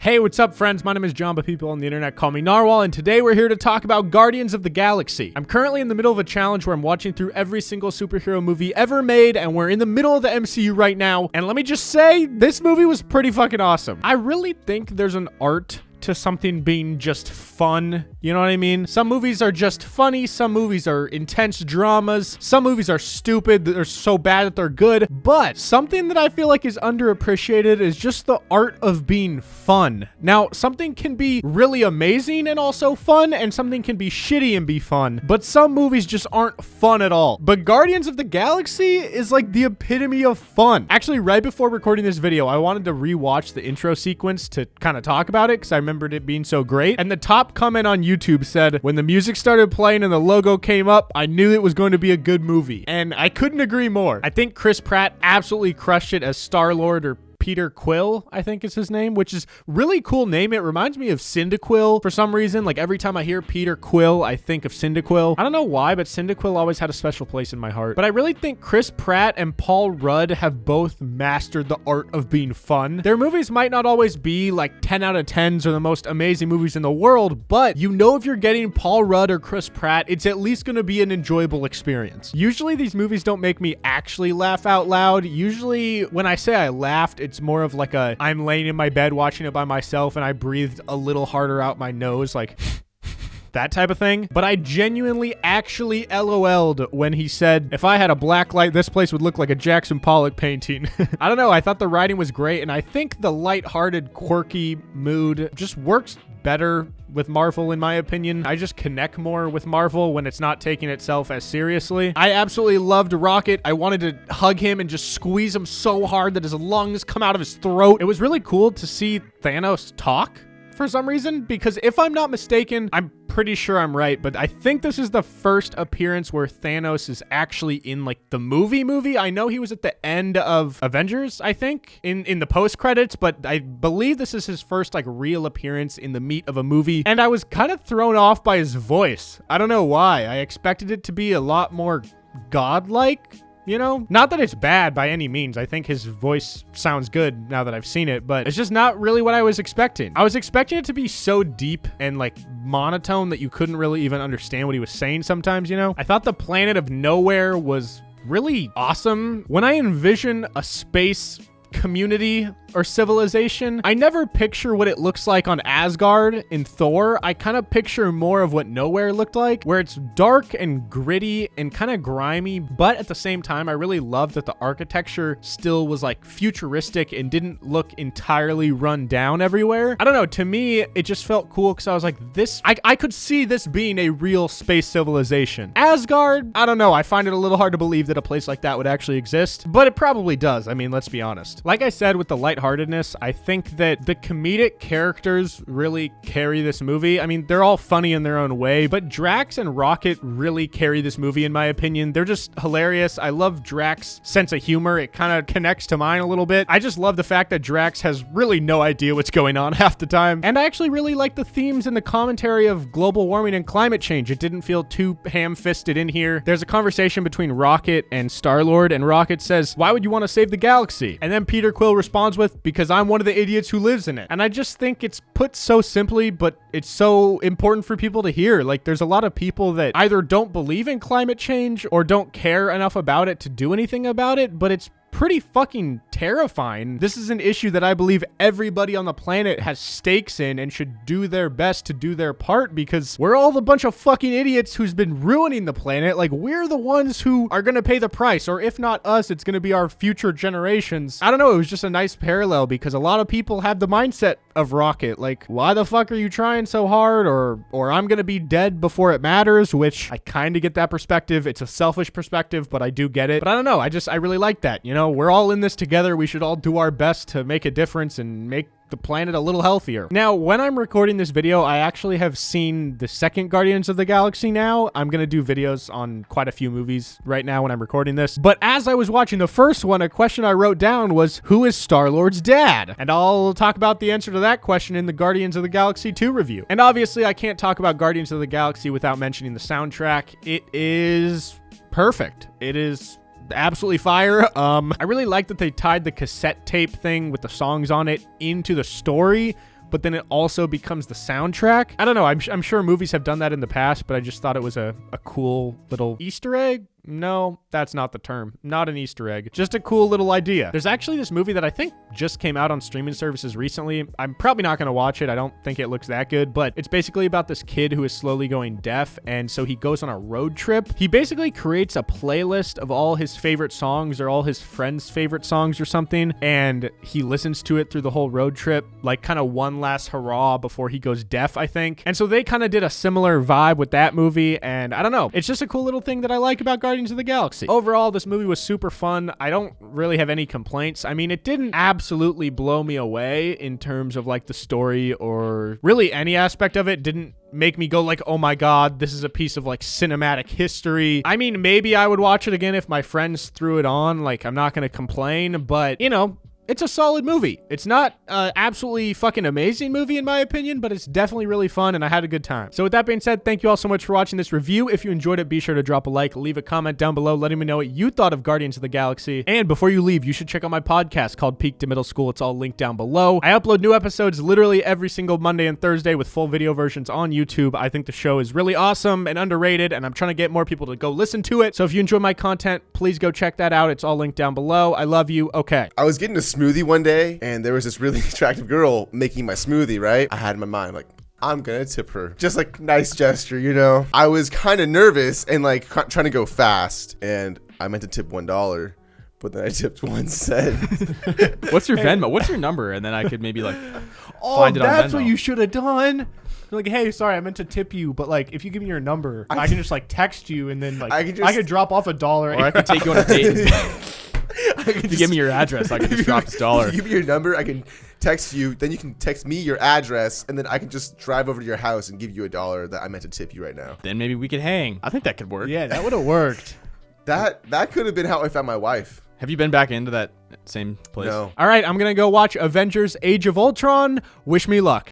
Hey, what's up, friends? My name is John, but people on the internet call me Narwhal, and today we're here to talk about Guardians of the Galaxy. I'm currently in the middle of a challenge where I'm watching through every single superhero movie ever made, and we're in the middle of the MCU right now, and let me just say, this movie was pretty fucking awesome. I really think there's an art to something being just fun. You know what I mean? Some movies are just funny. Some movies are intense dramas. Some movies are stupid. They're so bad that they're good. But something that I feel like is underappreciated is just the art of being fun. Now, something can be really amazing and also fun, and something can be shitty and be fun. But some movies just aren't fun at all. But Guardians of the Galaxy is like the epitome of fun. Actually, right before recording this video, I wanted to rewatch the intro sequence to kind of talk about it because I remembered it being so great. And the top comment on YouTube said, when the music started playing and the logo came up, I knew it was going to be a good movie. And I couldn't agree more. I think Chris Pratt absolutely crushed it as Star-Lord, or Peter Quill, I think is his name, which is really cool name. It reminds me of Cyndaquil for some reason. Like every time I hear Peter Quill, I think of Cyndaquil. I don't know why, but Cyndaquil always had a special place in my heart. But I really think Chris Pratt and Paul Rudd have both mastered the art of being fun. Their movies might not always be like 10 out of 10s or the most amazing movies in the world, but you know if you're getting Paul Rudd or Chris Pratt, it's at least going to be an enjoyable experience. Usually these movies don't make me actually laugh out loud. Usually when I say I laughed, it's more of like a, I'm laying in my bed watching it by myself and I breathed a little harder out my nose, like that type of thing. But I genuinely actually LOL'd when he said, if I had a black light, this place would look like a Jackson Pollock painting. I don't know. I thought the writing was great. And I think the lighthearted, quirky mood just works better with Marvel, in my opinion. I just connect more with Marvel when it's not taking itself as seriously. I absolutely loved Rocket. I wanted to hug him and just squeeze him so hard that his lungs come out of his throat. It was really cool to see Thanos talk for some reason, because if I'm not mistaken, I'm pretty sure I'm right, but I think this is the first appearance where Thanos is actually in like the movie. I know he was at the end of Avengers, I think, in the post credits, but I believe this is his first like real appearance in the meat of a movie. And I was kind of thrown off by his voice. I don't know why. I expected it to be a lot more godlike. You know, not that it's bad by any means. I think his voice sounds good now that I've seen it, but it's just not really what I was expecting. I was expecting it to be so deep and like monotone that you couldn't really even understand what he was saying sometimes, you know? I thought the planet of nowhere was really awesome. When I envision a space community or civilization, I never picture what it looks like on Asgard in Thor. I kind of picture more of what Nowhere looked like, where it's dark and gritty and kind of grimy, but at the same time, I really loved that the architecture still was like futuristic and didn't look entirely run down everywhere. I don't know, to me, it just felt cool because I was like, I could see this being a real space civilization. Asgard, I don't know, I find it a little hard to believe that a place like that would actually exist, but it probably does. I mean, let's be honest. Like I said, with the lightheartedness, I think that the comedic characters really carry this movie. I mean, they're all funny in their own way, but Drax and Rocket really carry this movie, in my opinion. They're just hilarious. I love Drax's sense of humor. It kind of connects to mine a little bit. I just love the fact that Drax has really no idea what's going on half the time. And I actually really like the themes and the commentary of global warming and climate change. It didn't feel too ham-fisted in here. There's a conversation between Rocket and Star-Lord, and Rocket says, why would you want to save the galaxy? And then Peter Quill responds with, because I'm one of the idiots who lives in it. And I just think it's put so simply, but it's so important for people to hear. Like, there's a lot of people that either don't believe in climate change or don't care enough about it to do anything about it, but it's pretty fucking terrifying. This is an issue that I believe everybody on the planet has stakes in and should do their best to do their part, because we're all the bunch of fucking idiots who's been ruining the planet. Like, we're the ones who are gonna pay the price, or if not us, it's gonna be our future generations. I don't know, it was just a nice parallel, because a lot of people have the mindset of Rocket, like, why the fuck are you trying so hard, or I'm gonna be dead before it matters, which I kind of get that perspective. It's a selfish perspective, but I do get it. But I don't know, I really like that, you know? We're all in this together. We should all do our best to make a difference and make the planet a little healthier. Now, when I'm recording this video, I actually have seen the second Guardians of the Galaxy now. I'm going to do videos on quite a few movies right now when I'm recording this. But as I was watching the first one, a question I wrote down was, who is Star-Lord's dad? And I'll talk about the answer to that question in the Guardians of the Galaxy 2 review. And obviously, I can't talk about Guardians of the Galaxy without mentioning the soundtrack. It is perfect. It is absolutely fire. I really like that they tied the cassette tape thing with the songs on it into the story, but then it also becomes the soundtrack. I don't know. I'm sure movies have done that in the past, but I just thought it was a cool little Easter egg. No, that's not the term. Not an Easter egg. Just a cool little idea. There's actually this movie that I think just came out on streaming services recently. I'm probably not going to watch it. I don't think it looks that good, but it's basically about this kid who is slowly going deaf, and so he goes on a road trip. He basically creates a playlist of all his favorite songs or all his friends' favorite songs or something, and he listens to it through the whole road trip, like kind of one last hurrah before he goes deaf, I think. And so they kind of did a similar vibe with that movie, and I don't know. It's just a cool little thing that I like about Guardians of the Galaxy. Overall, this movie was super fun. I don't really have any complaints. I mean, it didn't absolutely blow me away in terms of like the story or really any aspect of it. Didn't make me go like, oh my god, this is a piece of like cinematic history. I mean, maybe I would watch it again if my friends threw it on. Like, I'm not gonna complain, but you know, it's a solid movie. It's not an absolutely fucking amazing movie in my opinion, but it's definitely really fun and I had a good time. So with that being said, thank you all so much for watching this review. If you enjoyed it, be sure to drop a like, leave a comment down below letting me know what you thought of Guardians of the Galaxy. And before you leave, you should check out my podcast called Peak to Middle School. It's all linked down below. I upload new episodes literally every single Monday and Thursday with full video versions on YouTube. I think the show is really awesome and underrated, and I'm trying to get more people to go listen to it. So if you enjoy my content, please go check that out. It's all linked down below. I love you. Okay. I was getting a smoothie one day, and there was this really attractive girl making my smoothie, right? I had in my mind, like, I'm gonna tip her. Just like nice gesture, you know? I was kind of nervous and like trying to go fast, and I meant to tip $1, but then I tipped 1 cent. What's your Venmo? What's your number? And then I could maybe like Oh, find it on that's Venmo. what you should have done. You're like, hey, sorry, I meant to tip you, but like, if you give me your number, I can just like text you, and then like I could drop off $1, Or I could take you on a date. If you give me your address, I can just drop this $1. You give me your number, I can text you, then you can text me your address, and then I can just drive over to your house and give you $1 that I meant to tip you right now. Then maybe we could hang. I think that could work. Yeah, that would have worked. That could have been how I found my wife. Have you been back into that same place? No. All right, I'm gonna go watch Avengers: Age of Ultron. Wish me luck.